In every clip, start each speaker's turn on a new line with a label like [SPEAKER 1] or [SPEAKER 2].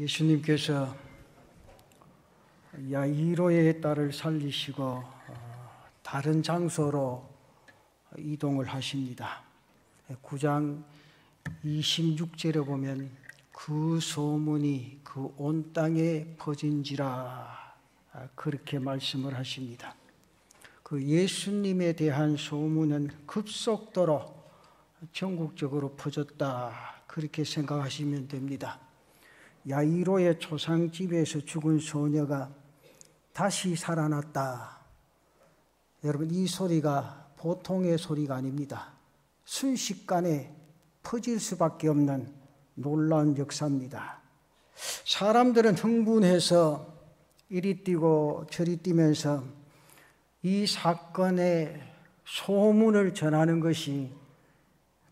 [SPEAKER 1] 예수님께서 야이로의 딸을 살리시고 다른 장소로 이동을 하십니다. 9장 26절에 보면 그 소문이 그 온 땅에 퍼진지라 그렇게 말씀을 하십니다. 그 예수님에 대한 소문은 급속도로 전국적으로 퍼졌다 그렇게 생각하시면 됩니다. 야이로의 초상집에서 죽은 소녀가 다시 살아났다. 여러분, 이 소리가 보통의 소리가 아닙니다. 순식간에 퍼질 수밖에 없는 놀라운 역사입니다. 사람들은 흥분해서 이리 뛰고 저리 뛰면서 이 사건의 소문을 전하는 것이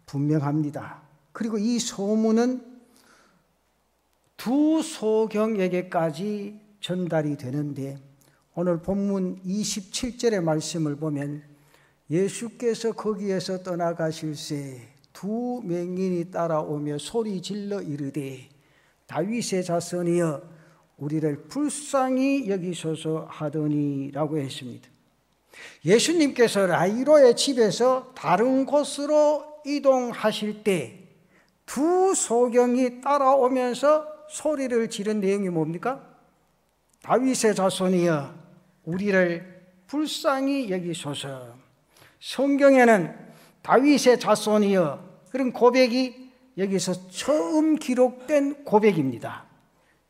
[SPEAKER 1] 분명합니다. 그리고 이 소문은 두 소경에게까지 전달이 되는데, 오늘 본문 27절의 말씀을 보면 예수께서 거기에서 떠나가실새 두 맹인이 따라오며 소리 질러 이르되 다윗의 자손이여 우리를 불쌍히 여기소서 하더니라고 했습니다. 예수님께서 야이로의 집에서 다른 곳으로 이동하실 때 두 소경이 따라오면서 소리를 지른 내용이 뭡니까? 다윗의 자손이여 우리를 불쌍히 여기소서. 성경에는 다윗의 자손이여 그런 고백이 여기서 처음 기록된 고백입니다.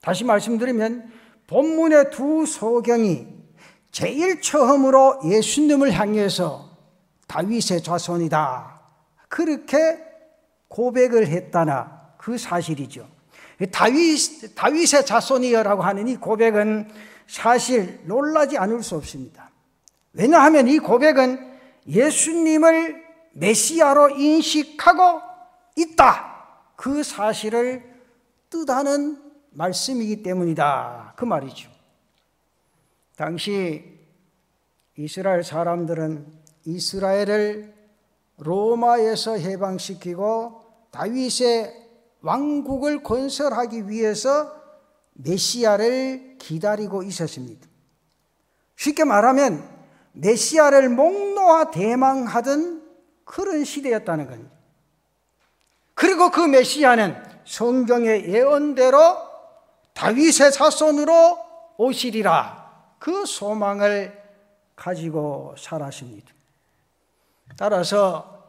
[SPEAKER 1] 다시 말씀드리면 본문의 두 소경이 제일 처음으로 예수님을 향해서 다윗의 자손이다 그렇게 고백을 했다나 그 사실이죠. 다윗의 자손이여라고 하는 이 고백은 사실 놀라지 않을 수 없습니다. 왜냐하면 이 고백은 예수님을 메시아로 인식하고 있다 그 사실을 뜻하는 말씀이기 때문이다 그 말이죠. 당시 이스라엘 사람들은 이스라엘을 로마에서 해방시키고 다윗의 왕국을 건설하기 위해서 메시아를 기다리고 있었습니다. 쉽게 말하면 메시아를 목 놓아 대망하던 그런 시대였다는 겁니다. 그리고 그 메시아는 성경의 예언대로 다윗의 자손으로 오시리라 그 소망을 가지고 살았습니다. 따라서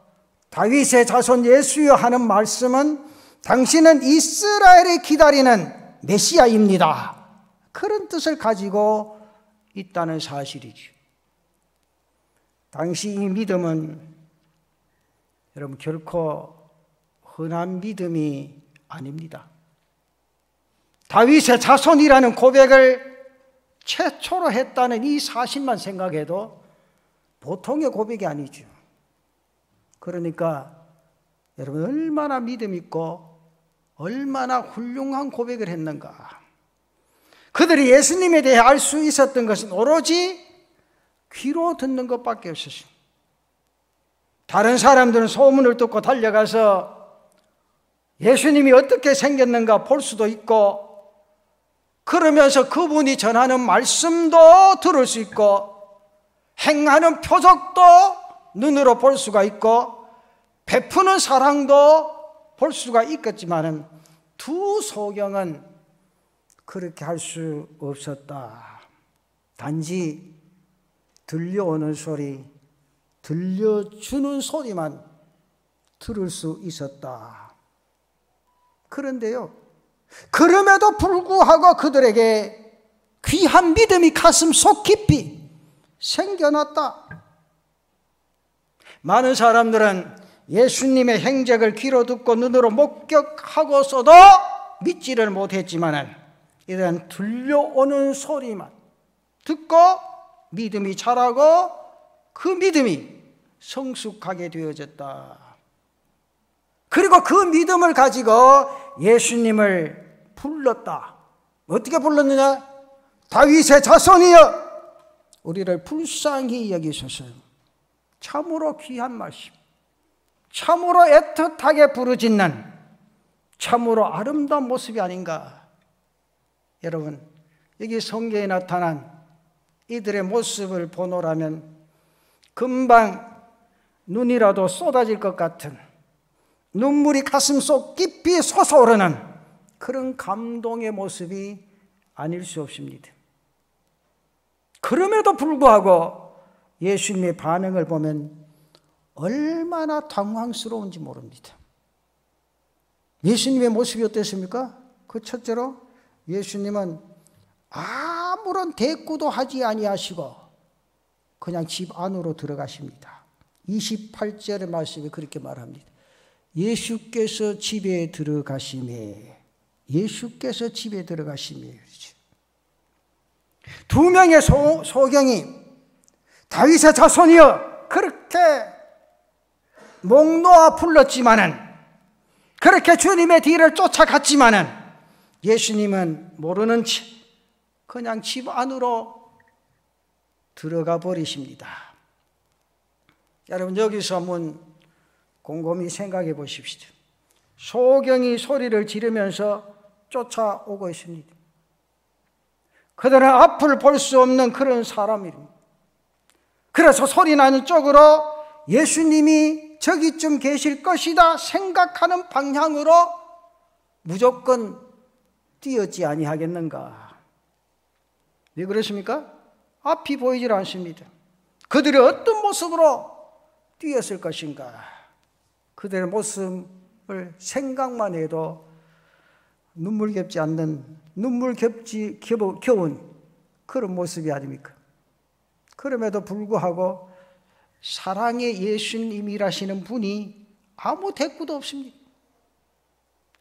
[SPEAKER 1] 다윗의 자손 예수여 하는 말씀은 당신은 이스라엘이 기다리는 메시아입니다 그런 뜻을 가지고 있다는 사실이죠. 당시 이 믿음은 여러분 결코 흔한 믿음이 아닙니다. 다윗의 자손이라는 고백을 최초로 했다는 이 사실만 생각해도 보통의 고백이 아니죠. 그러니까 여러분 얼마나 믿음 있고 얼마나 훌륭한 고백을 했는가. 그들이 예수님에 대해 알 수 있었던 것은 오로지 귀로 듣는 것밖에 없었어요. 다른 사람들은 소문을 듣고 달려가서 예수님이 어떻게 생겼는가 볼 수도 있고, 그러면서 그분이 전하는 말씀도 들을 수 있고, 행하는 표적도 눈으로 볼 수가 있고, 베푸는 사랑도 볼 수가 있겠지만은 두 소경은 그렇게 할 수 없었다. 단지 들려오는 소리, 들려주는 소리만 들을 수 있었다. 그런데요, 그럼에도 불구하고 그들에게 귀한 믿음이 가슴 속 깊이 생겨났다. 많은 사람들은 예수님의 행적을 귀로 듣고 눈으로 목격하고서도 믿지를 못했지만 이런 들려오는 소리만 듣고 믿음이 자라고 그 믿음이 성숙하게 되어졌다. 그리고 그 믿음을 가지고 예수님을 불렀다. 어떻게 불렀느냐? 다윗의 자손이여 우리를 불쌍히 여기소서. 참으로 귀한 말씀, 참으로 애틋하게 부르짖는 참으로 아름다운 모습이 아닌가. 여러분, 여기 성경에 나타난 이들의 모습을 보노라면 금방 눈이라도 쏟아질 것 같은, 눈물이 가슴속 깊이 솟아오르는 그런 감동의 모습이 아닐 수 없습니다. 그럼에도 불구하고 예수님의 반응을 보면 얼마나 당황스러운지 모릅니다. 예수님의 모습이 어땠습니까? 그 첫째로 예수님은 아무런 대꾸도 하지 아니하시고 그냥 집 안으로 들어가십니다. 28절의 말씀에 그렇게 말합니다. 예수께서 집에 들어가시매, 예수께서 집에 들어가시매. 두 명의 소경이 다윗의 자손이여 그렇게 목 놓아 불렀지만은, 그렇게 주님의 뒤를 쫓아갔지만은 예수님은 모르는 채 그냥 집 안으로 들어가 버리십니다. 여러분, 여기서 한번 곰곰이 생각해 보십시오. 소경이 소리를 지르면서 쫓아오고 있습니다. 그들은 앞을 볼 수 없는 그런 사람입니다. 그래서 소리 나는 쪽으로 예수님이 저기쯤 계실 것이다 생각하는 방향으로 무조건 뛰었지 아니하겠는가? 왜 그렇습니까? 앞이 보이질 않습니다. 그들이 어떤 모습으로 뛰었을 것인가? 그들의 모습을 생각만 해도 눈물겹지 않는, 겨운 그런 모습이 아닙니까? 그럼에도 불구하고 사랑의 예수님이라시는 분이 아무 대꾸도 없습니다.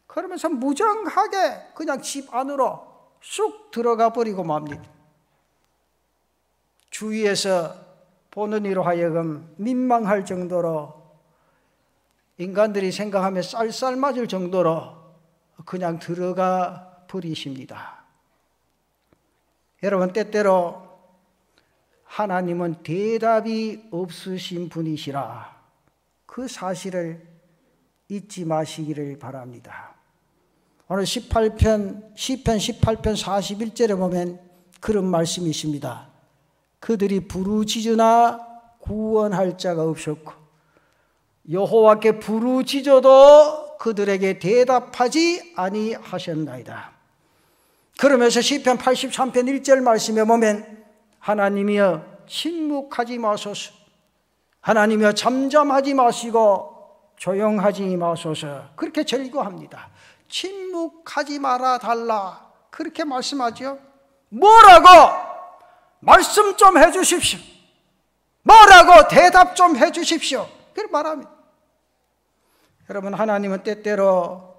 [SPEAKER 1] 그러면서 무정하게 그냥 집 안으로 쑥 들어가 버리고 맙니다. 주위에서 보는 이로 하여금 민망할 정도로, 인간들이 생각하면 쌀쌀 맞을 정도로 그냥 들어가 버리십니다. 여러분, 때때로 하나님은 대답이 없으신 분이시라, 그 사실을 잊지 마시기를 바랍니다. 오늘 시편 18편 41절에 보면 그런 말씀이 있습니다. 그들이 부르짖으나 구원할 자가 없었고 여호와께 부르짖어도 그들에게 대답하지 아니하셨나이다. 그러면서 시편 83편 1절 말씀에 보면 하나님이여 침묵하지 마소서, 하나님이여 잠잠하지 마시고 조용하지 마소서, 그렇게 절규합니다. 침묵하지 말아 달라, 그렇게 말씀하죠. 뭐라고? 말씀 좀 해주십시오. 뭐라고? 대답 좀 해주십시오. 그렇게 말합니다. 여러분, 하나님은 때때로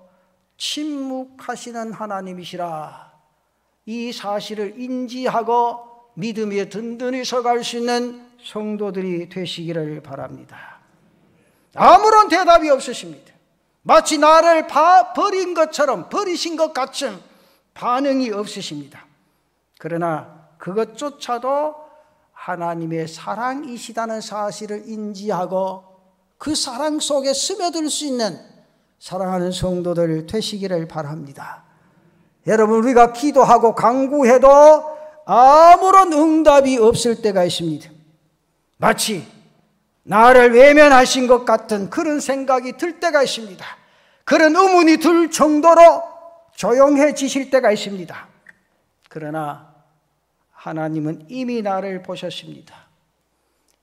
[SPEAKER 1] 침묵하시는 하나님이시라, 이 사실을 인지하고 믿음에 든든히 서갈 수 있는 성도들이 되시기를 바랍니다. 아무런 대답이 없으십니다. 마치 나를 버린 것처럼, 버리신 것 같은 반응이 없으십니다. 그러나 그것조차도 하나님의 사랑이시다는 사실을 인지하고 그 사랑 속에 스며들 수 있는 사랑하는 성도들 되시기를 바랍니다. 여러분, 우리가 기도하고 간구해도 아무런 응답이 없을 때가 있습니다. 마치 나를 외면하신 것 같은 그런 생각이 들 때가 있습니다. 그런 의문이 들 정도로 조용해지실 때가 있습니다. 그러나 하나님은 이미 나를 보셨습니다.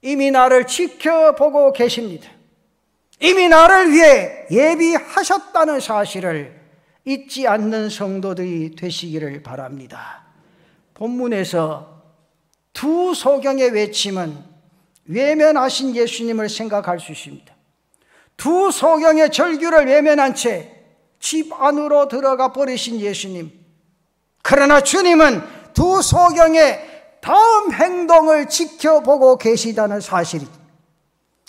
[SPEAKER 1] 이미 나를 지켜보고 계십니다. 이미 나를 위해 예비하셨다는 사실을 잊지 않는 성도들이 되시기를 바랍니다. 본문에서 두 소경의 외침은 외면하신 예수님을 생각할 수 있습니다. 두 소경의 절규를 외면한 채 집 안으로 들어가 버리신 예수님. 그러나 주님은 두 소경의 다음 행동을 지켜보고 계시다는 사실이,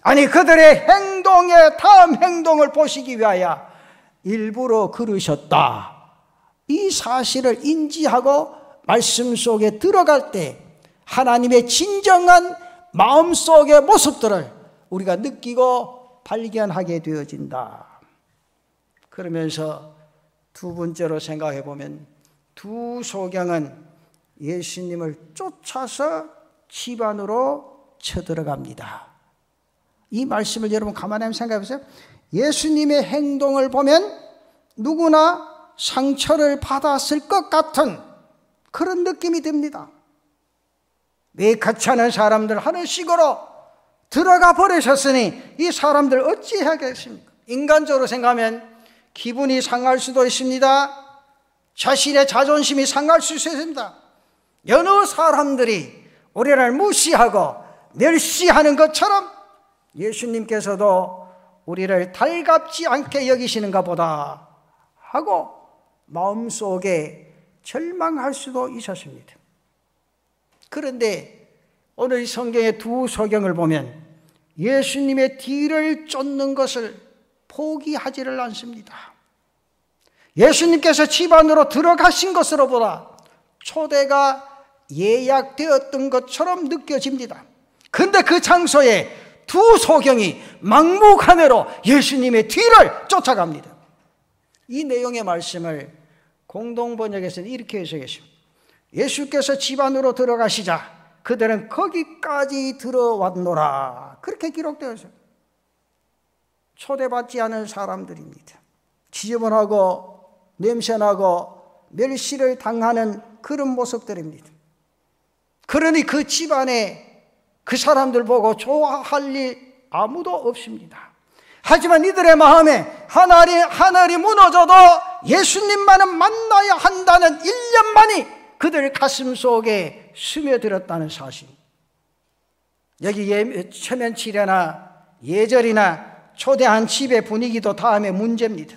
[SPEAKER 1] 아니 그들의 행동의 다음 행동을 보시기 위하여 일부러 그러셨다, 이 사실을 인지하고 말씀 속에 들어갈 때 하나님의 진정한 마음속의 모습들을 우리가 느끼고 발견하게 되어진다. 그러면서 두 번째로 생각해 보면 두 소경은 예수님을 쫓아서 집 안으로 쳐들어갑니다. 이 말씀을 여러분 가만히 한번 생각해 보세요. 예수님의 행동을 보면 누구나 상처를 받았을 것 같은 그런 느낌이 듭니다. 왜 같이 하는 사람들 하는 식으로 들어가 버리셨으니 이 사람들 어찌 하겠습니까? 인간적으로 생각하면 기분이 상할 수도 있습니다. 자신의 자존심이 상할 수 있습니다. 여러 사람들이 우리를 무시하고 멸시하는 것처럼 예수님께서도 우리를 달갑지 않게 여기시는가 보다 하고 마음속에 절망할 수도 있었습니다. 그런데 오늘 성경의 두 소경을 보면 예수님의 뒤를 쫓는 것을 포기하지를 않습니다. 예수님께서 집 안으로 들어가신 것으로보다 초대가 예약되었던 것처럼 느껴집니다. 그런데 그 장소에 두 소경이 막무가내로 예수님의 뒤를 쫓아갑니다. 이 내용의 말씀을 공동번역에서는 이렇게 해석했습니다. 예수께서 집 안으로 들어가시자 그들은 거기까지 들어왔노라. 그렇게 기록되어 있어요. 초대받지 않은 사람들입니다. 지저분하고 냄새나고 멸시를 당하는 그런 모습들입니다. 그러니 그 집안에 그 사람들 보고 좋아할 일 아무도 없습니다. 하지만 이들의 마음에 하늘이 무너져도 예수님만은 만나야 한다는 일념만이 그들 가슴 속에 스며들었다는 사실. 여기 체면치레나 예절이나 초대한 집의 분위기도 다음에 문제입니다.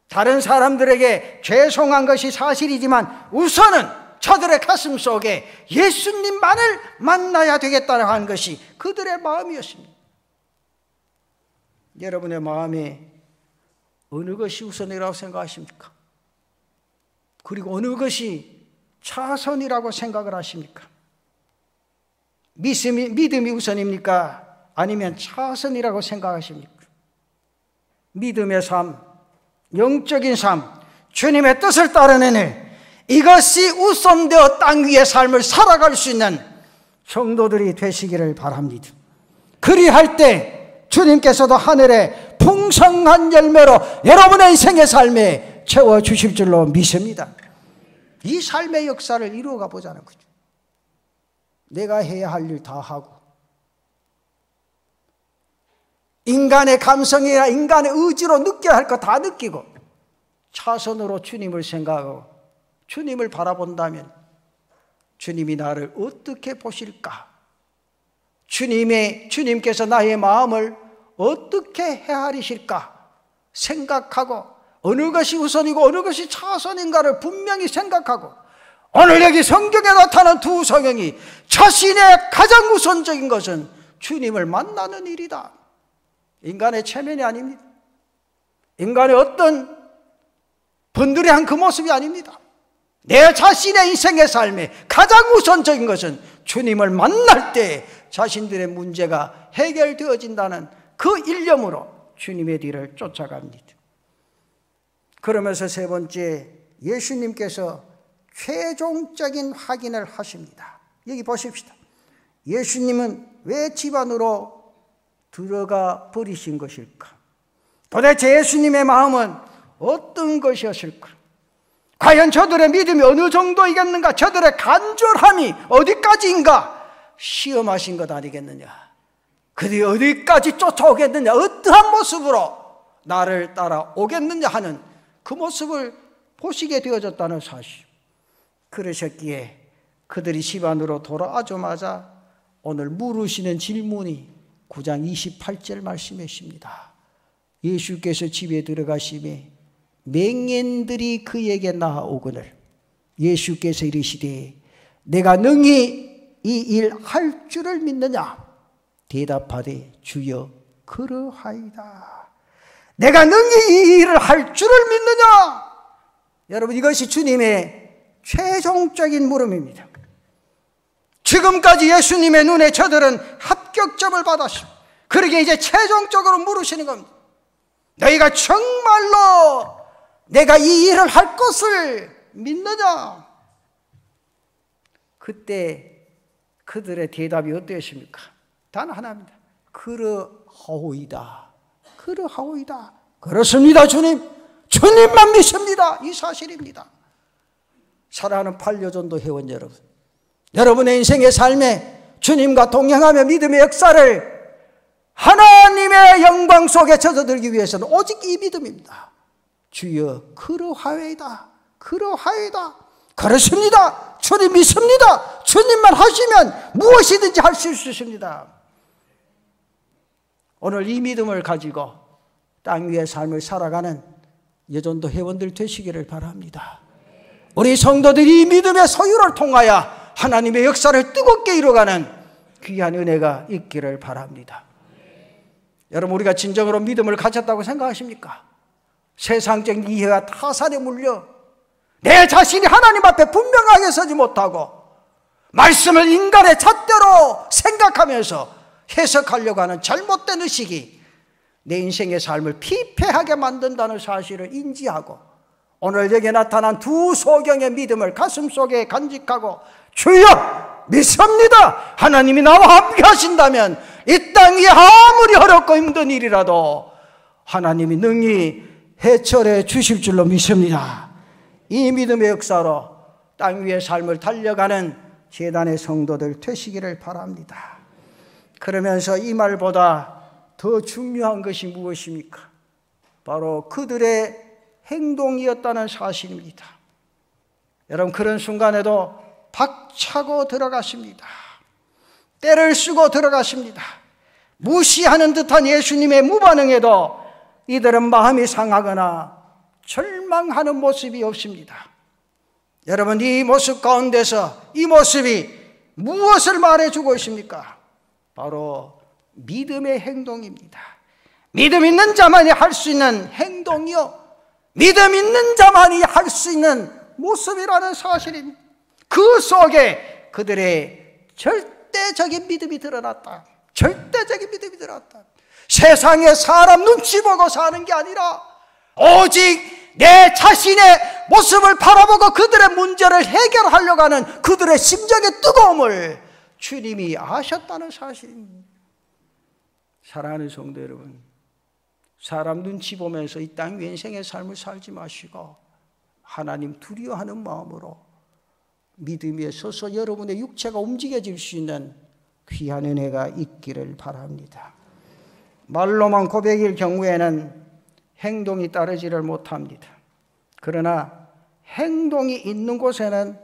[SPEAKER 1] 다른 사람들에게 죄송한 것이 사실이지만 우선은 저들의 가슴 속에 예수님만을 만나야 되겠다고 하는 것이 그들의 마음이었습니다. 여러분의 마음에 어느 것이 우선이라고 생각하십니까? 그리고 어느 것이 차선이라고 생각을 하십니까? 믿음이 우선입니까? 아니면 차선이라고 생각하십니까? 믿음의 삶, 영적인 삶, 주님의 뜻을 따르는 일, 이것이 우선되어 땅 위의 삶을 살아갈 수 있는 성도들이 되시기를 바랍니다. 그리할 때 주님께서도 하늘의 풍성한 열매로 여러분의 인생의 삶에 채워주실 줄로 믿습니다. 이 삶의 역사를 이루어가 보자는 거죠. 내가 해야 할 일 다 하고 인간의 감성이나 인간의 의지로 느껴야 할 것 다 느끼고 차선으로 주님을 생각하고 주님을 바라본다면 주님이 나를 어떻게 보실까? 주님께서 나의 마음을 어떻게 헤아리실까? 생각하고 어느 것이 우선이고 어느 것이 차선인가를 분명히 생각하고 오늘 여기 성경에 나타난 두 소경이 자신의 가장 우선적인 것은 주님을 만나는 일이다. 인간의 체면이 아닙니다. 인간의 어떤 번들이한 그 모습이 아닙니다. 내 자신의 인생의 삶에 가장 우선적인 것은 주님을 만날 때 자신들의 문제가 해결되어진다는 그 일념으로 주님의 뒤를 쫓아갑니다. 그러면서 세 번째, 예수님께서 최종적인 확인을 하십니다. 여기 보십시다. 예수님은 왜 집 안으로 들어가 버리신 것일까? 도대체 예수님의 마음은 어떤 것이었을까? 과연 저들의 믿음이 어느 정도이겠는가? 저들의 간절함이 어디까지인가? 시험하신 것 아니겠느냐? 그들이 어디까지 쫓아오겠느냐? 어떠한 모습으로 나를 따라오겠느냐 하는 그 모습을 보시게 되어졌다는 사실. 그러셨기에 그들이 집 안으로 돌아오자마자 오늘 물으시는 질문이 9장 28절 말씀이십니다. 예수께서 집에 들어가시매 맹인들이 그에게 나아오거늘 예수께서 이르시되 내가 능히 이 일 할 줄을 믿느냐? 대답하되 주여 그러하이다. 내가 능히 이 일을 할 줄을 믿느냐? 여러분, 이것이 주님의 최종적인 물음입니다. 지금까지 예수님의 눈에 저들은 합격점을 받았습니다. 그러기에 이제 최종적으로 물으시는 겁니다. 너희가 정말로 내가 이 일을 할 것을 믿느냐? 그때 그들의 대답이 어떠했습니까? 단 하나입니다. 그러하오이다. 그러하오이다. 그렇습니다, 주님. 주님만 믿습니다. 이 사실입니다. 사랑하는 반려전도 회원 여러분, 여러분의 인생의 삶에 주님과 동행하며 믿음의 역사를 하나님의 영광 속에 젖어들기 위해서는 오직 이 믿음입니다. 주여 그러하오이다. 그러하오이다. 그렇습니다. 주님 믿습니다. 주님만 하시면 무엇이든지 할 수 있으십니다. 오늘 이 믿음을 가지고 땅 위의 삶을 살아가는 여전도 회원들 되시기를 바랍니다. 우리 성도들이 이 믿음의 소유를 통하여 하나님의 역사를 뜨겁게 이루어가는 귀한 은혜가 있기를 바랍니다. 여러분, 우리가 진정으로 믿음을 가졌다고 생각하십니까? 세상적인 이해와 타산에 물려 내 자신이 하나님 앞에 분명하게 서지 못하고 말씀을 인간의 잣대로 생각하면서 해석하려고 하는 잘못된 의식이 내 인생의 삶을 피폐하게 만든다는 사실을 인지하고 오늘 여기에 나타난 두 소경의 믿음을 가슴속에 간직하고 주여 믿습니다. 하나님이 나와 함께 하신다면 이 땅 위에 아무리 어렵고 힘든 일이라도 하나님이 능히 해결해 주실 줄로 믿습니다. 이 믿음의 역사로 땅 위의 삶을 달려가는 제단의 성도들 되시기를 바랍니다. 그러면서 이 말보다 더 중요한 것이 무엇입니까? 바로 그들의 행동이었다는 사실입니다. 여러분, 그런 순간에도 박차고 들어가십니다. 때를 쓰고 들어가십니다. 무시하는 듯한 예수님의 무반응에도 이들은 마음이 상하거나 절망하는 모습이 없습니다. 여러분, 이 모습 가운데서 이 모습이 무엇을 말해주고 있습니까? 바로 믿음의 행동입니다. 믿음 있는 자만이 할 수 있는 행동이요, 믿음 있는 자만이 할 수 있는 모습이라는 사실입니다. 그 속에 그들의 절대적인 믿음이 드러났다. 절대적인 믿음이 드러났다. 세상에 사람 눈치 보고 사는 게 아니라 오직 내 자신의 모습을 바라보고 그들의 문제를 해결하려고 하는 그들의 심정의 뜨거움을 주님이 아셨다는 사실입니다. 사랑하는 성도 여러분, 사람 눈치 보면서 이 땅 인생의 삶을 살지 마시고 하나님 두려워하는 마음으로 믿음 위에 서서 여러분의 육체가 움직여질 수 있는 귀한 은혜가 있기를 바랍니다. 말로만 고백일 경우에는 행동이 따르지를 못합니다. 그러나 행동이 있는 곳에는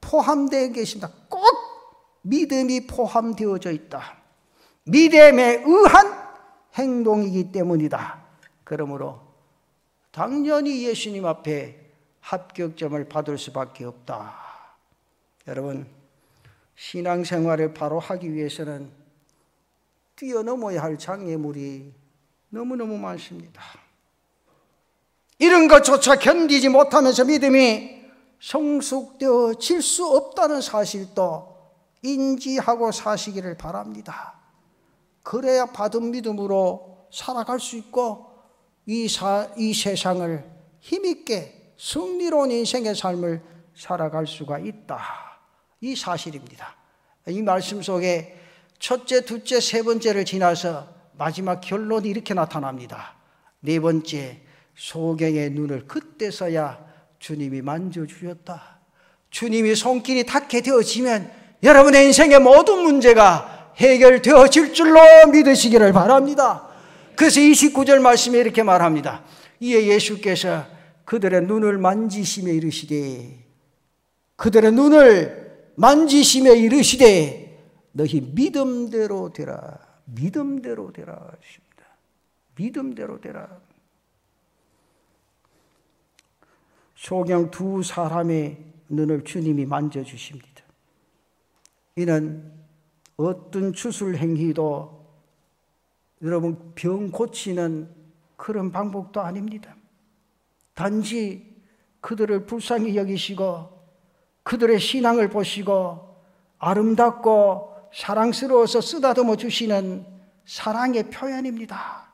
[SPEAKER 1] 포함되어 계십니다. 꼭 믿음이 포함되어져 있다. 믿음에 의한 행동이기 때문이다. 그러므로 당연히 예수님 앞에 합격점을 받을 수밖에 없다. 여러분, 신앙생활을 바로 하기 위해서는 뛰어넘어야 할 장애물이 너무너무 많습니다. 이런 것조차 견디지 못하면서 믿음이 성숙되어질 수 없다는 사실도 인지하고 사시기를 바랍니다. 그래야 받은 믿음으로 살아갈 수 있고 이 세상을 힘있게 승리로운 인생의 삶을 살아갈 수가 있다. 이 사실입니다. 이 말씀 속에 첫째, 둘째, 세 번째를 지나서 마지막 결론이 이렇게 나타납니다. 네 번째, 소경의 눈을 그때서야 주님이 만져주셨다. 주님이 손길이 닿게 되어지면 여러분의 인생의 모든 문제가 해결되어질 줄로 믿으시기를 바랍니다. 그래서 29절 말씀에 이렇게 말합니다. 이에 예수께서 그들의 눈을 만지시며 이르시되, 그들의 눈을 만지시며 이르시되 너희 믿음대로 되라. 믿음대로 되라 하십니다. 믿음대로 되라. 소경 두 사람의 눈을 주님이 만져주십니다. 이는 어떤 주술 행위도 여러분 병 고치는 그런 방법도 아닙니다. 단지 그들을 불쌍히 여기시고 그들의 신앙을 보시고 아름답고 사랑스러워서 쓰다듬어 주시는 사랑의 표현입니다.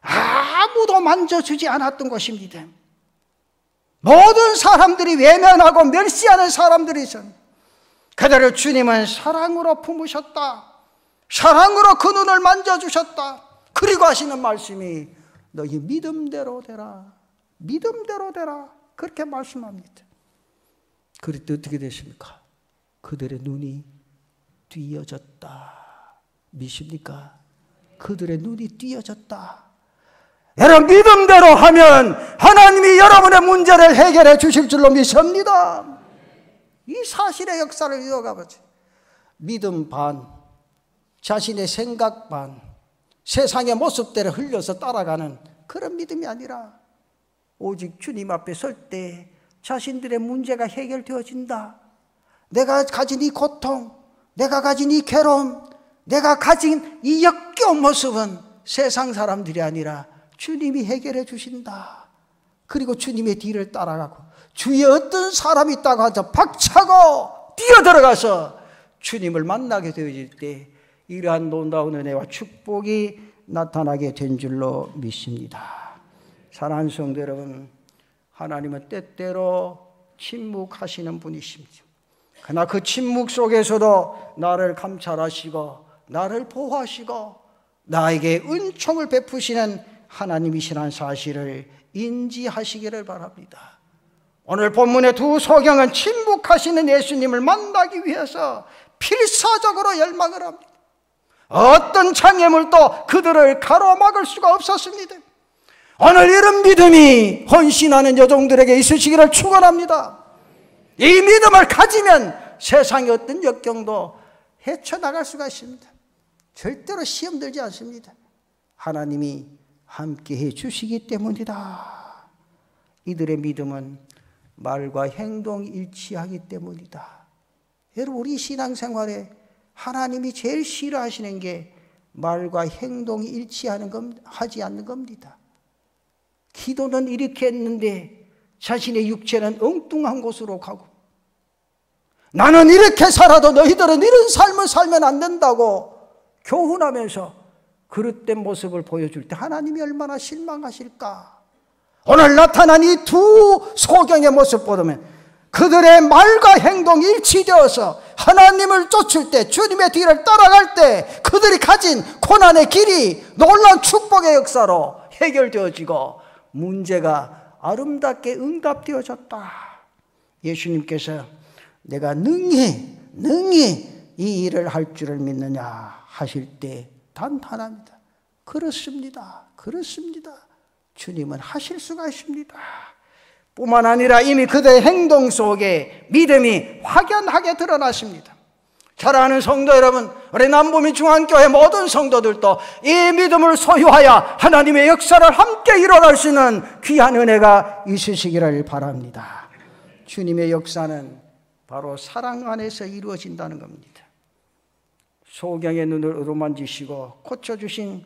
[SPEAKER 1] 아무도 만져주지 않았던 것입니다. 모든 사람들이 외면하고 멸시하는 사람들이 있었는데 그들을 주님은 사랑으로 품으셨다. 사랑으로 그 눈을 만져주셨다. 그리고 하시는 말씀이 너희 믿음대로 되라. 믿음대로 되라. 그렇게 말씀합니다. 그랬더니 어떻게 되십니까? 그들의 눈이 띄어졌다. 믿습니까? 그들의 눈이 띄어졌다. 여러분, 믿음대로 하면 하나님이 여러분의 문제를 해결해 주실 줄로 믿습니다. 이 사실의 역사를 이어가 보죠. 믿음 반, 자신의 생각 반, 세상의 모습대로 흘려서 따라가는 그런 믿음이 아니라 오직 주님 앞에 설 때 자신들의 문제가 해결되어진다. 내가 가진 이 고통, 내가 가진 이 괴로움, 내가 가진 이 역겨운 모습은 세상 사람들이 아니라 주님이 해결해 주신다. 그리고 주님의 뒤를 따라가고 주위에 어떤 사람이 있다고 하자 박차고 뛰어들어가서 주님을 만나게 되어질 때 이러한 놀라운 은혜와 축복이 나타나게 된 줄로 믿습니다. 사랑하는 성도 여러분, 하나님은 때때로 침묵하시는 분이십니다. 그러나 그 침묵 속에서도 나를 감찰하시고 나를 보호하시고 나에게 은총을 베푸시는 하나님이시라는 사실을 인지하시기를 바랍니다. 오늘 본문의 두 소경은 침묵하시는 예수님을 만나기 위해서 필사적으로 열망을 합니다. 어떤 장애물도 그들을 가로막을 수가 없었습니다. 오늘 이런 믿음이 헌신하는 여종들에게 있으시기를 축원합니다. 이 믿음을 가지면 세상의 어떤 역경도 헤쳐나갈 수가 있습니다. 절대로 시험 들지 않습니다. 하나님이 함께해 주시기 때문이다. 이들의 믿음은 말과 행동이 일치하기 때문이다. 여러분, 우리 신앙생활에 하나님이 제일 싫어하시는 게 말과 행동이 일치하는 하지 않는 겁니다. 기도는 이렇게 했는데 자신의 육체는 엉뚱한 곳으로 가고, 나는 이렇게 살아도 너희들은 이런 삶을 살면 안 된다고 교훈하면서 그릇된 모습을 보여줄 때 하나님이 얼마나 실망하실까. 오늘 나타난 이 두 소경의 모습 보면 그들의 말과 행동이 일치되어서 하나님을 쫓을 때, 주님의 뒤를 따라갈 때 그들이 가진 고난의 길이 놀라운 축복의 역사로 해결되어지고 문제가 아름답게 응답되어졌다. 예수님께서 내가 능히 이 일을 할 줄을 믿느냐 하실 때 단 하나입니다. 그렇습니다. 주님은 하실 수가 있습니다. 뿐만 아니라 이미 그들의 행동 속에 믿음이 확연하게 드러났습니다. 사랑하는 성도 여러분, 우리 남부민 중앙교회 모든 성도들도 이 믿음을 소유하여 하나님의 역사를 함께 일어날 수 있는 귀한 은혜가 있으시기를 바랍니다. 주님의 역사는 바로 사랑 안에서 이루어진다는 겁니다. 소경의 눈을 어루만지시고 고쳐주신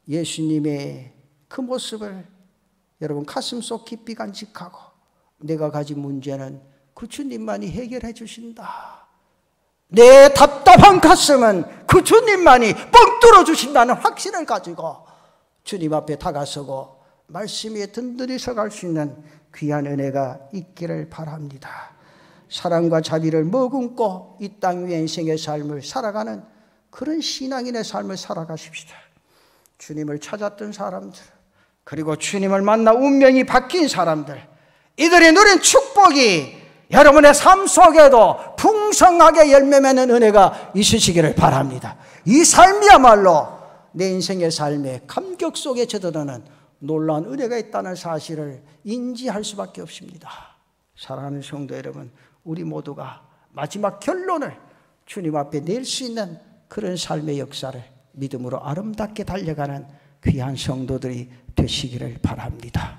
[SPEAKER 1] 예수님의 그 모습을 여러분 가슴속 깊이 간직하고, 내가 가진 문제는 그 주님만이 해결해 주신다. 내 답답한 가슴은 그 주님만이 뻥 뚫어 주신다는 확신을 가지고 주님 앞에 다가서고 말씀 위에 든든히 서갈 수 있는 귀한 은혜가 있기를 바랍니다. 사랑과 자비를 머금고 이 땅 위의 인생의 삶을 살아가는 그런 신앙인의 삶을 살아가십시다. 주님을 찾았던 사람들, 그리고 주님을 만나 운명이 바뀐 사람들, 이들이 누린 축복이 여러분의 삶 속에도 풍성하게 열매 맺는 은혜가 있으시기를 바랍니다. 이 삶이야말로 내 인생의 삶에 감격 속에 젖어드는 놀라운 은혜가 있다는 사실을 인지할 수밖에 없습니다. 사랑하는 성도 여러분, 우리 모두가 마지막 결론을 주님 앞에 낼 수 있는 그런 삶의 역사를 믿음으로 아름답게 달려가는 귀한 성도들이 되시기를 바랍니다.